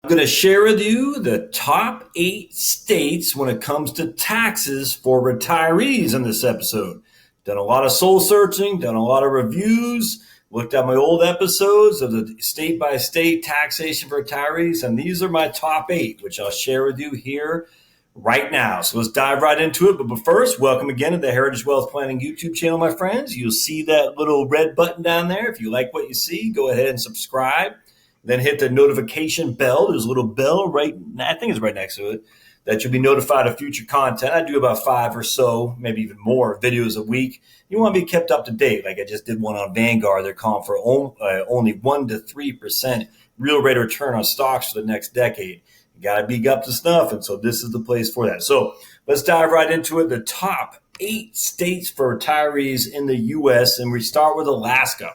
I'm going to share with you the top 8 states when it comes to taxes for retirees in this episode. Done a lot of soul searching, done a lot of reviews, looked at my old episodes of the state by state taxation for retirees, and these are my top 8, which I'll share with you here right now. So let's dive right into it. But first, welcome again to the Heritage Wealth Planning YouTube channel, my friends. You'll see that little red button down there. If you like what you see, go ahead and subscribe. Then hit the notification bell. There's a little bell I think it's right next to it, that you'll be notified of future content. I do about 5 or so, maybe even more videos a week. You want to be kept up to date. Like I just did one on Vanguard. They're calling for only 1 to 3% real rate of return on stocks for the next decade. You got to be up to snuff. And so this is the place for that. So let's dive right into it. The top 8 states for retirees in the U.S. And we start with Alaska.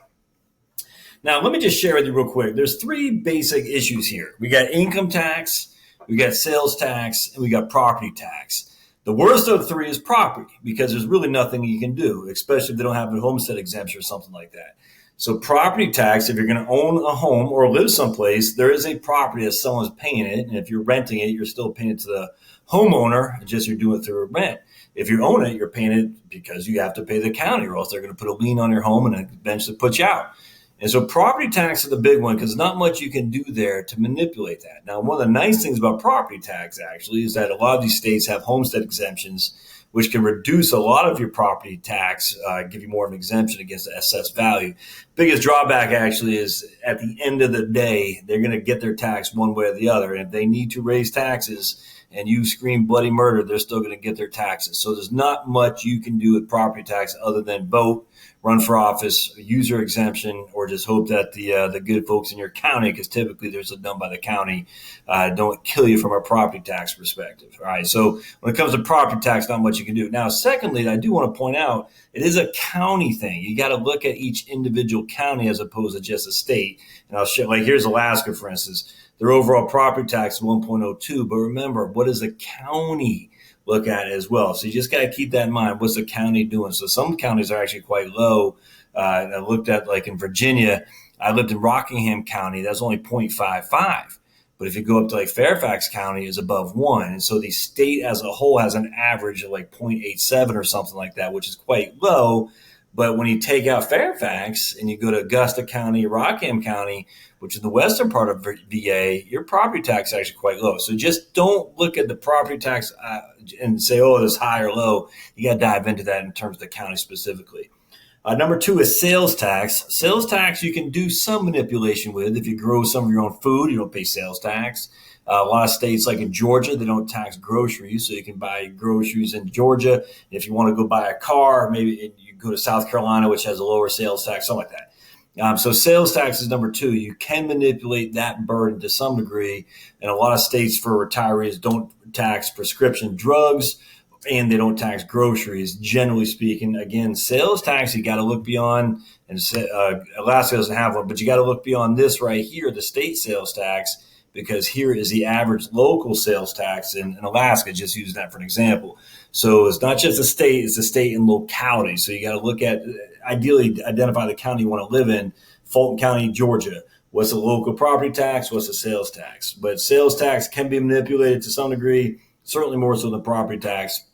Now, let me just share with you real quick. There's 3 basic issues here. We got income tax, we got sales tax, and we got property tax. The worst of the 3 is property because there's really nothing you can do, especially if they don't have a homestead exemption or something like that. So property tax, if you're going to own a home or live someplace, there is a property that someone's paying it. And if you're renting it, you're still paying it to the homeowner, just you're doing it through a rent. If you own it, you're paying it because you have to pay the county or else they're going to put a lien on your home and eventually put you out. And so property tax is the big one because there's not much you can do there to manipulate that. Now, one of the nice things about property tax actually is that a lot of these states have homestead exemptions, which can reduce a lot of your property tax, give you more of an exemption against the assessed value. Biggest drawback actually is at the end of the day, they're going to get their tax one way or the other. And if they need to raise taxes and you scream bloody murder, they're still going to get their taxes. So there's not much you can do with property tax other than vote, run for office, use your exemption, or just hope that the good folks in your county, because typically there's a done by the county, don't kill you from a property tax perspective. All right. So when it comes to property tax, not much you can do. Now, secondly, I do want to point out it is a county thing. You got to look at each individual county as opposed to just a state. And I'll show, like here's Alaska, for instance. Their overall property tax is 1.02. But remember, what does the county look at it as well? So you just got to keep that in mind. What's the county doing? So some counties are actually quite low. I looked at, like in Virginia, I lived in Rockingham County. That's only 0.55. But if you go up to like Fairfax County, is above 1. And so the state as a whole has an average of like 0.87 or something like that, which is quite low. But when you take out Fairfax and you go to Augusta County, Rockingham County, which is the western part of VA, your property tax is actually quite low. So just don't look at the property tax and say, oh, it's high or low. You got to dive into that in terms of the county specifically. Number 2 is sales tax. Sales tax you can do some manipulation with. If you grow some of your own food, you don't pay sales tax. A lot of states, like in Georgia, they don't tax groceries, so you can buy groceries in Georgia. If you want to go buy a car, maybe you go to South Carolina, which has a lower sales tax, something like that. So sales tax is number 2. You can manipulate that burden to some degree. And a lot of states for retirees don't tax prescription drugs and they don't tax groceries, generally speaking. Again, sales tax, you got to look beyond, and Alaska doesn't have one, but you got to look beyond this right here, the state sales tax, because here is the average local sales tax in Alaska, just using that for an example. So it's not just a state, it's a state and locality. So you got to look at, ideally identify the county you want to live in, Fulton County, Georgia. What's the local property tax? What's the sales tax? But sales tax can be manipulated to some degree, certainly more so than property tax.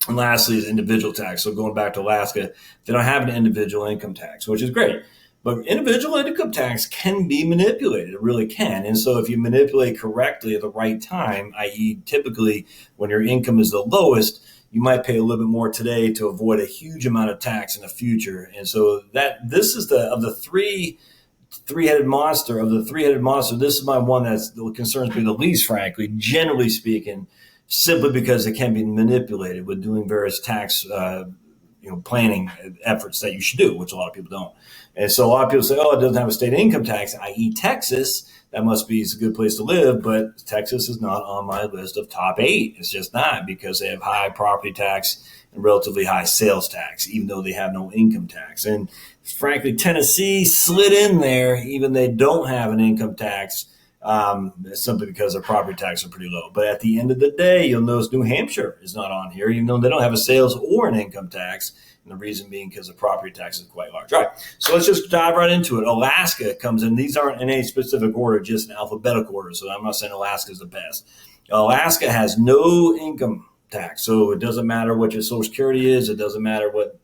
And lastly is individual tax. So going back to Alaska, they don't have an individual income tax, which is great. But individual income tax can be manipulated. It really can. And so if you manipulate correctly at the right time, i.e. typically when your income is the lowest, you might pay a little bit more today to avoid a huge amount of tax in the future. And so this is the three-headed monster, this is my one that concerns me the least, frankly, generally speaking, simply because it can be manipulated with doing various tax planning efforts that you should do, which a lot of people don't. And so a lot of people say, oh, it doesn't have a state income tax, i.e. Texas. That must be a good place to live. But Texas is not on my list of top 8. It's just not, because they have high property tax and relatively high sales tax, even though they have no income tax. And frankly, Tennessee slid in there, even they don't have an income tax, simply because their property taxes are pretty low. But at the end of the day, you'll notice New Hampshire is not on here, even though they don't have a sales or an income tax. And the reason being because the property tax is quite large. All right, so let's just dive right into it. Alaska comes in. These aren't in any specific order, just in alphabetical order. So I'm not saying Alaska is the best. Alaska has no income tax. So it doesn't matter what your Social Security is. It doesn't matter what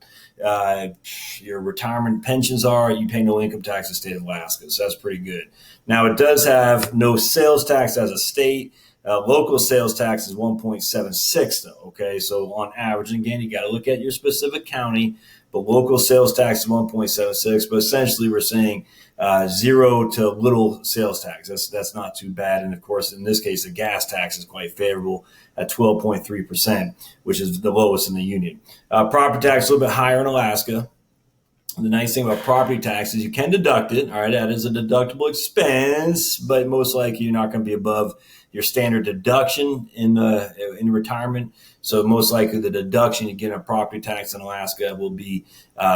your retirement pensions are. You pay no income tax in the state of Alaska. So that's pretty good. Now, it does have no sales tax as a state. Local sales tax is 1.76 though. Okay. So on average, again, you got to look at your specific county, but local sales tax is 1.76. But essentially we're saying zero to little sales tax. That's not too bad. And of course, in this case, the gas tax is quite favorable at 12.3%, which is the lowest in the union. Property tax is a little bit higher in Alaska. The nice thing about property tax is you can deduct it. All right, that is a deductible expense, but most likely you're not going to be above your standard deduction in retirement. So most likely the deduction you get on property tax in Alaska will be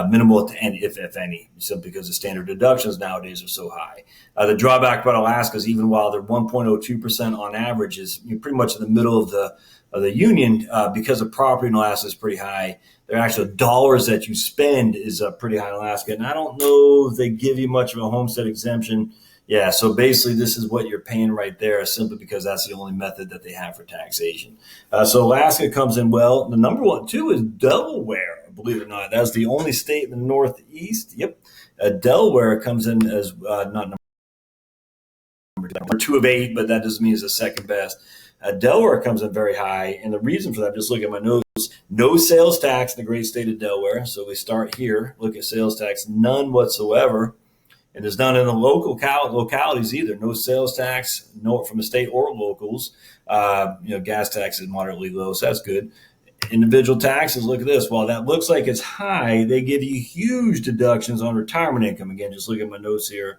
minimal to any, if any, simply because the standard deductions nowadays are so high. The drawback about Alaska is even while they're 1.02% on average, is pretty much in the middle of the union, because the property in Alaska is pretty high. The actual dollars that you spend is pretty high in Alaska. And I don't know if they give you much of a homestead exemption. Yeah, so basically this is what you're paying right there, simply because that's the only method that they have for taxation. So Alaska comes in well. The number one, too, is Delaware, believe it or not. That's the only state in the Northeast. Yep. Delaware comes in as not number 2 of 8, but that doesn't mean it's the second best. Delaware comes in very high, and the reason for that, just look at my notes, no sales tax in the great state of Delaware. So we start here, look at sales tax, none whatsoever. And there's none in the localities either. No sales tax, no from the state or locals. Gas tax is moderately low, so that's good. Individual taxes, look at this. While that looks like it's high, they give you huge deductions on retirement income. Again, just look at my notes here.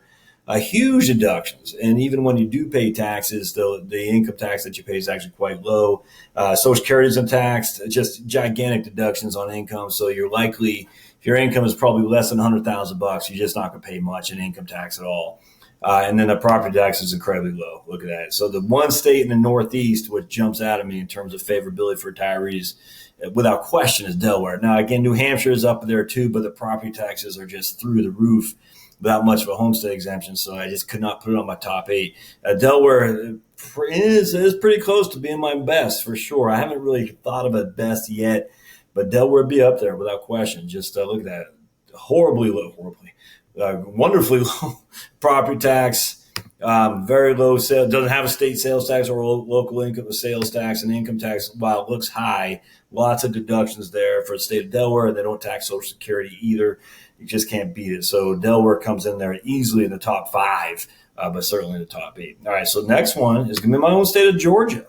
Huge deductions. And even when you do pay taxes, the income tax that you pay is actually quite low. Social Security isn't taxed, just gigantic deductions on income. So you're likely, if your income is probably less than $100,000, you're just not going to pay much in income tax at all. And then the property tax is incredibly low. Look at that. So the one state in the Northeast, which jumps out at me in terms of favorability for retirees, without question, is Delaware. Now, again, New Hampshire is up there too, but the property taxes are just through the roof without much of a homestead exemption. So I just could not put it on my top 8. Delaware is pretty close to being my best for sure. I haven't really thought of it best yet, but Delaware would be up there without question. Just look at that. Wonderfully low property tax, very low sales, doesn't have a state sales tax or local income sales tax, and income tax, while it looks high, lots of deductions there for the state of Delaware. They don't tax Social Security either. You just can't beat it. So Delaware comes in there easily in the top 5, but certainly in the top 8. All right, so next one is going to be my own state of Georgia.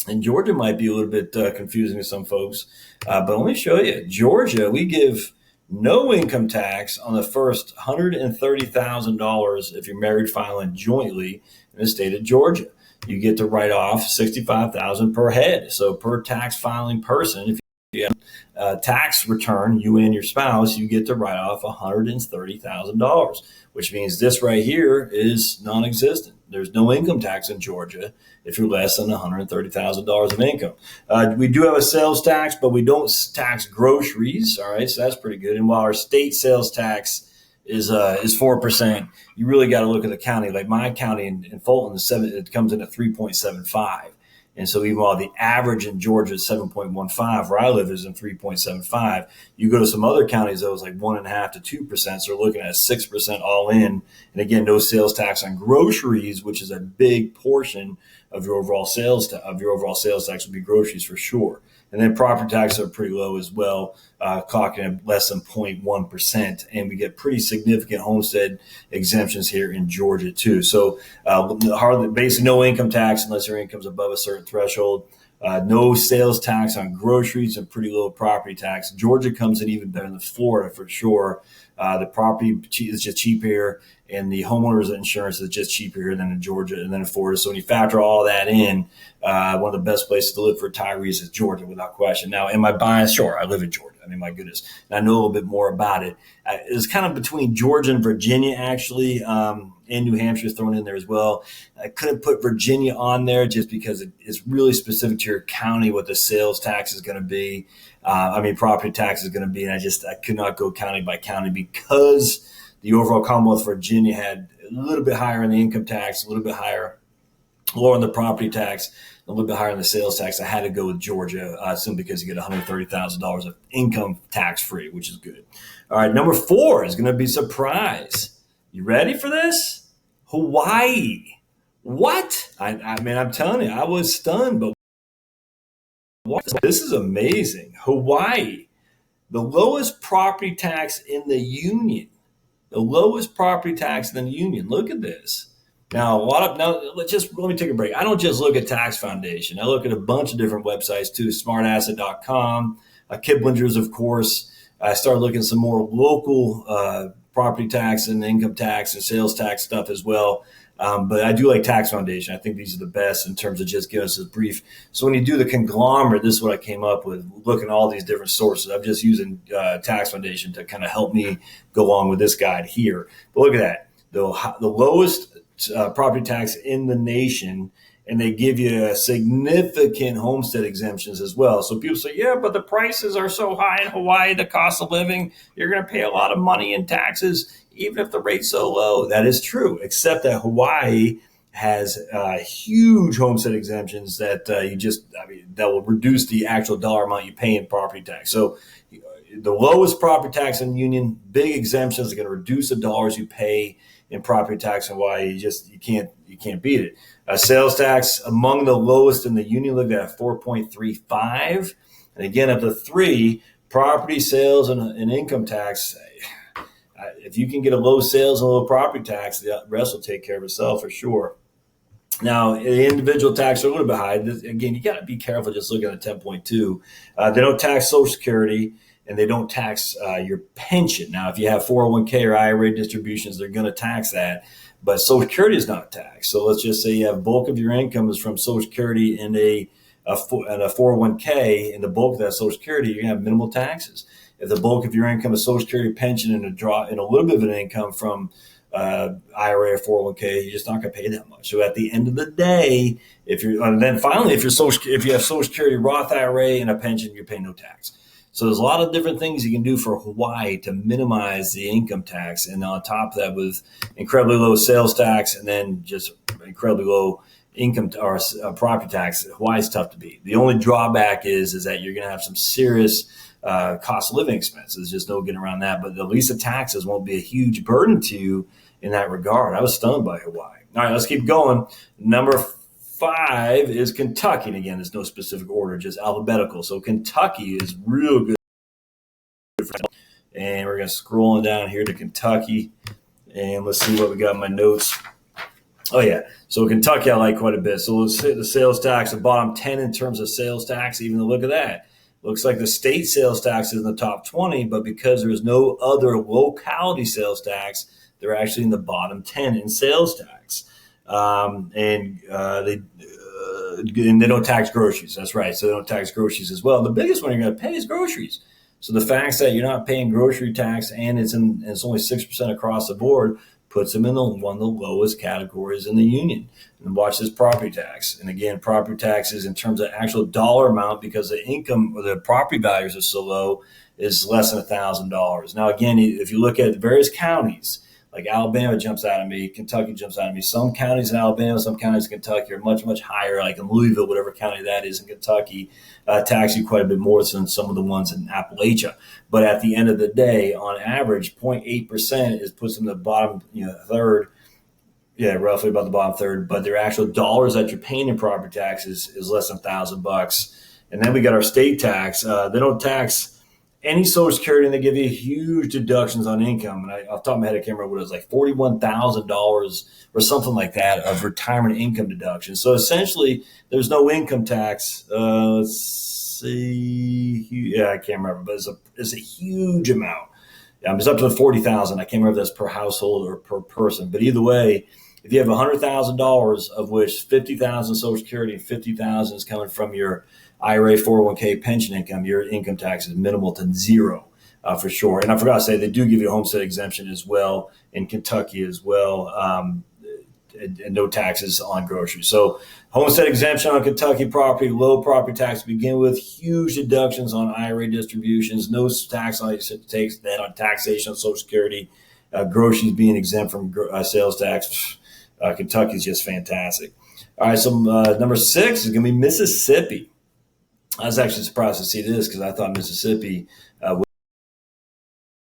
And Georgia might be a little bit confusing to some folks, but let me show you. Georgia, we give no income tax on the first $130,000 if you're married filing jointly in the state of Georgia. You get to write off $65,000 per head. So per tax filing person, if you have a tax return, you and your spouse, you get to write off $130,000, which means this right here is non-existent. There's no income tax in Georgia if you're less than $130,000 of income. We do have a sales tax, but we don't tax groceries. All right, so that's pretty good. And while our state sales tax is 4%, you really got to look at the county. Like my county in Fulton, it comes in at 3.75. And so even while the average in Georgia is 7.15, where I live is in 3.75, you go to some other counties that was like 1.5 to 2%. So we're looking at 6% all in. And again, no sales tax on groceries, which is a big portion of your overall sales tax would be groceries for sure. And then property taxes are pretty low as well, clocking at less than 0.1%. And we get pretty significant homestead exemptions here in Georgia too. So basically no income tax unless your income's above a certain threshold. No sales tax on groceries and pretty low property tax. Georgia comes in even better than Florida for sure. The property is just cheap here, and the homeowners insurance is just cheaper here than in Georgia and then in Florida. So when you factor all that in, one of the best places to live for retirees is Georgia without question. Now, am I biased? Sure, I live in Georgia. I mean, my goodness. And I know a little bit more about it. It's kind of between Georgia and Virginia, actually, and New Hampshire is thrown in there as well. I couldn't put Virginia on there just because it's really specific to your county what the sales tax is going to be. property tax is going to be, and I could not go county by county because the overall Commonwealth of Virginia had a little bit higher in the income tax, a little bit lower on the property tax, a little bit higher on the sales tax. I had to go with Georgia simply because you get $130,000 of income tax free, which is good. All right, number 4 is going to be surprise. You ready for this? Hawaii. What? I'm telling you, I was stunned, but what? This is amazing. Hawaii, the lowest property tax in the union. The lowest property tax in the union. Look at this. Now, let me take a break. I don't just look at Tax Foundation. I look at a bunch of different websites too, smartasset.com, Kiplinger's, of course. I started looking at some more local property tax and income tax and sales tax stuff as well. But I do like Tax Foundation. I think these are the best in terms of just giving us a brief. So when you do the conglomerate, this is what I came up with, looking at all these different sources. I'm just using Tax Foundation to kind of help me go along with this guide here. But look at that. The lowest property tax in the nation, and they give you significant homestead exemptions as well. So people say, yeah, but the prices are so high in Hawaii, the cost of living, you're going to pay a lot of money in taxes, even if the rate's so low. That is true, except that Hawaii has huge homestead exemptions that that will reduce the actual dollar amount you pay in property tax. So the lowest property tax in the union, big exemptions are going to reduce the dollars you pay in property tax in Hawaii. You can't beat it. Sales tax among the lowest in the union, look at 4.35, and again up to 3. Property sales and income tax. If you can get a low sales and low property tax, the rest will take care of itself for sure. Now, the individual tax are a little bit high. Again, you got to be careful just looking at 10.2. They don't tax Social Security, and they don't tax your pension. Now, if you have 401k or IRA distributions, they're going to tax that. But Social Security is not taxed. So let's just say you have bulk of your income is from Social Security and a 401k, and the bulk of that Social Security, you're going to have minimal taxes. If the bulk of your income is Social Security, pension, and a little bit of an income from IRA or 401k, you're just not going to pay that much. So at the end of the day, if you have Social Security, Roth IRA, and a pension, you pay no tax. So there's a lot of different things you can do for Hawaii to minimize the income tax. And on top of that, with incredibly low sales tax and then just incredibly low income or property tax, Hawaii's tough to beat. The only drawback is that you're going to have some serious cost of living expenses. There's just no getting around that. But at least the taxes won't be a huge burden to you in that regard. I was stunned by Hawaii. All right, let's keep going. Number 5 is Kentucky. And again, there's no specific order, just alphabetical. So Kentucky is real good. And we're going to scroll down here to Kentucky. And let's see what we got in my notes. Oh, yeah. So Kentucky I like quite a bit. So let's hit the sales tax, the bottom 10 in terms of sales tax. Even look at that. Looks like the state sales tax is in the top 20, but because there's no other locality sales tax, they're actually in the bottom 10 in sales tax. And they don't tax groceries. That's right. So they don't tax groceries as well. The biggest one you're going to pay is groceries. So the fact that you're not paying grocery tax and it's only 6% across the board puts them in one of the lowest categories in the union. And watch this property tax. And again, property taxes in terms of actual dollar amount, because the income or the property values are so low, is less than $1,000. Now, again, if you look at various counties, like Alabama jumps out at me, Kentucky jumps out at me. Some counties in Alabama, some counties in Kentucky are much, much higher, like in Louisville, whatever county that is in Kentucky, tax you quite a bit more than some of the ones in Appalachia. But at the end of the day, on average, 0.8% puts them in the bottom third. Yeah, roughly about the bottom third. But their actual dollars that you're paying in property taxes is less than $1,000. And then we got our state tax. They don't tax any Social Security, and they give you huge deductions on income. And off the top of my head, I can't remember what it was, like $41,000 or something like that of retirement income deduction. So essentially, there's no income tax. Let's see. Yeah, I can't remember, but it's a huge amount. It's up to the $40,000. I can't remember if that's per household or per person. But either way, if you have $100,000, of which $50,000 Social Security and $50,000 is coming from your IRA, 401k, pension income, your income tax is minimal to zero for sure. And I forgot to say, they do give you a homestead exemption as well in Kentucky as well. and no taxes on groceries. So homestead exemption on Kentucky property, low property tax to begin with, huge deductions on IRA distributions, no tax on taxation on Social Security, groceries being exempt from sales tax. Kentucky's just fantastic. All right, so number 6 is going to be Mississippi. I was actually surprised to see this because I thought Mississippi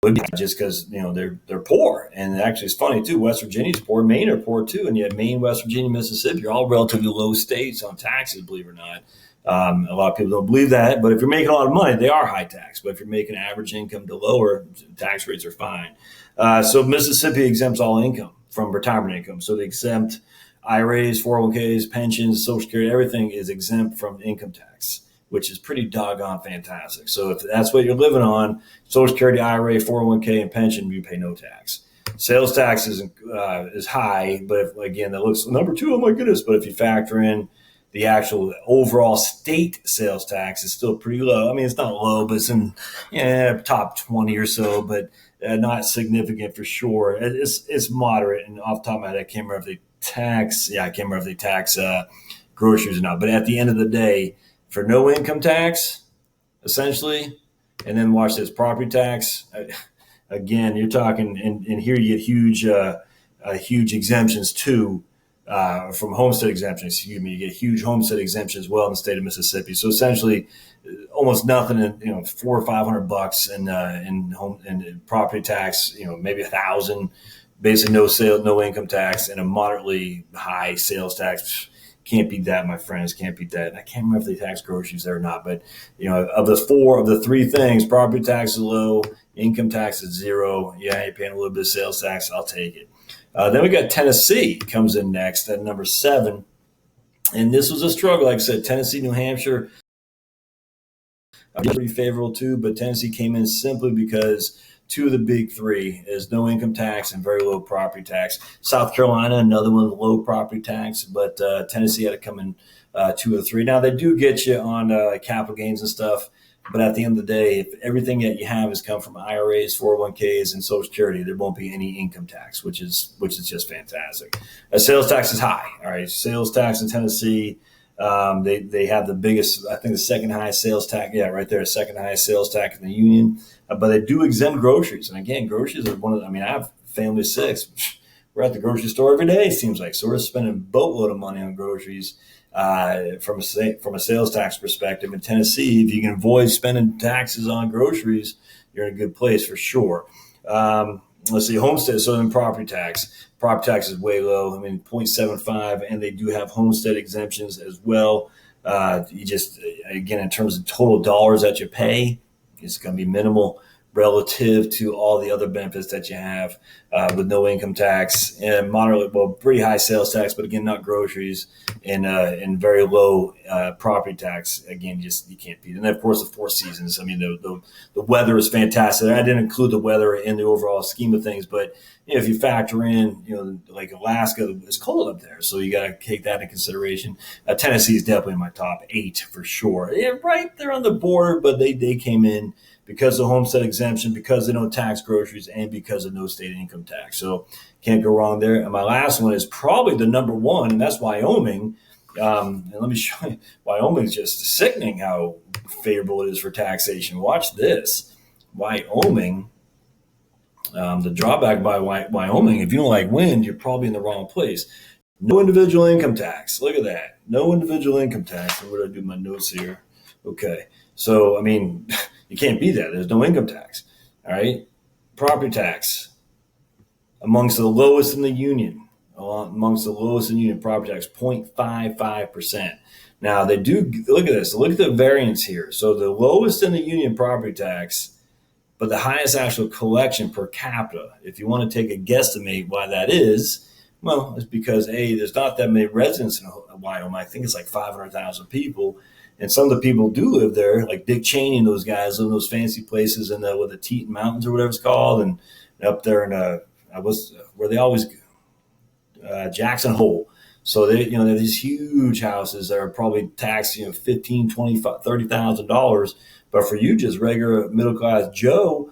would be just because they're poor, and actually it's funny too. West Virginia's poor, Maine are poor too, and yet Maine, West Virginia, Mississippi are all relatively low states on taxes, believe it or not. A lot of people don't believe that, but if you're making a lot of money, they are high tax. But if you're making average income to lower, tax rates are fine. So Mississippi exempts all income from retirement income. So they exempt IRAs, 401ks, pensions, Social Security, everything is exempt from income tax, which is pretty doggone fantastic. So if that's what you're living on, Social Security, IRA, 401k, and pension, you pay no tax. Sales tax is high, but again, that looks number 2. Oh my goodness! But if you factor in the actual overall state sales tax, is still pretty low. I mean, it's not low, but it's in top 20 or so, but not significant for sure. It's moderate, and off the top of my head, I can't remember if they tax. Yeah, I can't remember if they tax groceries or not. But at the end of the day, for no income tax, essentially, and then watch this property tax. Again, you're talking, and here you get huge exemptions too, from homestead exemptions. Excuse me, you get huge homestead exemptions as well in the state of Mississippi. So essentially, almost nothing, in $400 or $500 in property tax. Maybe $1,000. Basically, no income tax, and a moderately high sales tax. Can't beat that, my friends. Can't beat that. I can't remember if they tax groceries there or not, but of the 3 things, property tax is low, income tax is 0. Yeah, you're paying a little bit of sales tax. I'll take it. Then we got Tennessee comes in next at number 7, and this was a struggle. Like I said, Tennessee, New Hampshire, pretty favorable too, but Tennessee came in simply because 2 of the big 3 is no income tax and very low property tax. South Carolina, another one with low property tax, but Tennessee had to come in 2 of the 3. Now, they do get you on capital gains and stuff, but at the end of the day, if everything that you have has come from IRAs, 401ks, and Social Security, there won't be any income tax, which is just fantastic. Sales tax is high. All right, sales tax in Tennessee. They have the biggest, I think the second highest sales tax. Yeah, right there, second highest sales tax in the union. But they do exempt groceries. And again, groceries are I have a family of 6. We're at the grocery store every day, it seems like. So we're spending a boatload of money on groceries from a sales tax perspective. In Tennessee, if you can avoid spending taxes on groceries, you're in a good place for sure. Let's see, homestead, so then property tax. Property tax is way low. 0.75, and they do have homestead exemptions as well. Again, in terms of total dollars that you pay, it's going to be minimal relative to all the other benefits that you have with no income tax and pretty high sales tax, but again, not groceries, and very low property tax. Again, you can't beat it. And then, of course, the 4 seasons. The weather is fantastic. I didn't include the weather in the overall scheme of things, but if you factor in, like Alaska, it's cold up there, so you got to take that into consideration. Tennessee is definitely in my top 8 for sure. Yeah, right there on the border, but they came in because of homestead exemption, because they don't tax groceries, and because of no state income tax. So can't go wrong there. And my last one is probably the number 1, and that's Wyoming. And let me show you, Wyoming is just sickening how favorable it is for taxation. Watch this. Wyoming, the drawback by Wyoming, if you don't like wind, you're probably in the wrong place. No individual income tax. Look at that. No individual income tax. Where did I do my notes here? Okay. So, you can't beat that. There's no income tax. All right. Property tax, amongst the lowest in the union. Property tax, 0.55%. Now, they do, look at this. Look at the variance here. So the lowest in the union property tax, but the highest actual collection per capita. If you want to take a guesstimate why that is, well, it's because, there's not that many residents in Wyoming. I think it's like 500,000 people. And some of the people do live there, like Dick Cheney and those guys live in those fancy places in the Teton Mountains or whatever it's called, and up there in where they always Jackson Hole. So they they have these huge houses that are probably taxed $15,000, $25,000, $30,000. But for you, just regular middle class Joe,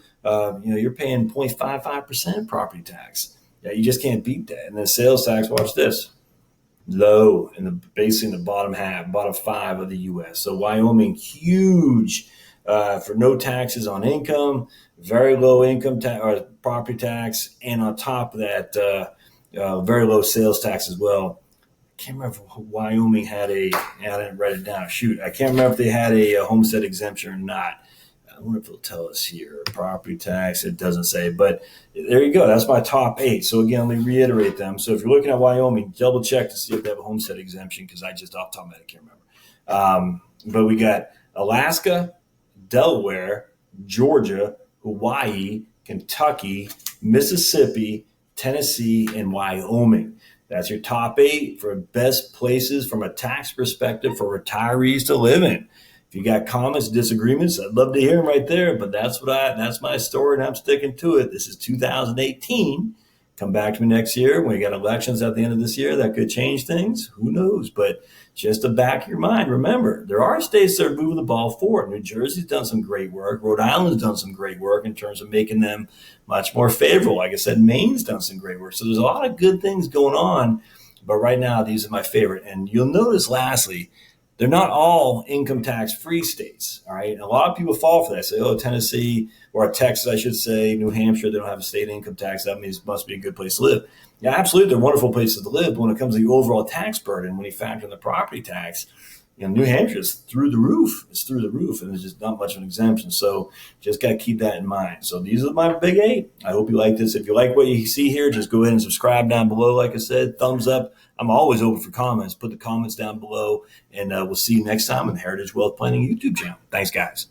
you're paying 0.55% property tax. Yeah, you just can't beat that. And then sales tax, watch this, low in the basically in the bottom half, bottom five of the U.S. So Wyoming, huge for no taxes on income, very low income tax or property tax, and on top of that, very low sales tax as well. I can't remember if Wyoming had I didn't write it down. Shoot, I can't remember if they had a homestead exemption or not. I wonder if it'll tell us here. Property tax, it doesn't say, but there you go. That's my top 8. So again, let me reiterate them. So if you're looking at Wyoming, double check to see if they have a homestead exemption, because I just off the top of my head, I can't remember. But we got Alaska, Delaware, Georgia, Hawaii, Kentucky, Mississippi, Tennessee, and Wyoming. That's your top 8 for best places from a tax perspective for retirees to live in. If you got comments, disagreements, I'd love to hear them right there. But that's my story, and I'm sticking to it. This is 2018. Come back to me next year when we got elections at the end of this year. That could change things. Who knows? But just to back your mind, remember, there are states that are moving the ball forward. New Jersey's done some great work. Rhode Island's done some great work in terms of making them much more favorable. Like I said, Maine's done some great work. So there's a lot of good things going on. But right now, these are my favorite. And you'll notice, lastly, they're not all income tax free states. All right. And a lot of people fall for that. Say, oh, Tennessee or Texas, I should say, New Hampshire, they don't have a state income tax. That means it must be a good place to live. Yeah, absolutely. They're wonderful places to live. But when it comes to the overall tax burden, when you factor in the property tax, New Hampshire is through the roof. It's through the roof, and there's just not much of an exemption. So just got to keep that in mind. So these are my big 8. I hope you like this. If you like what you see here, just go ahead and subscribe down below. Like I said, thumbs up. I'm always open for comments. Put the comments down below, and we'll see you next time on the Heritage Wealth Planning YouTube channel. Thanks, guys.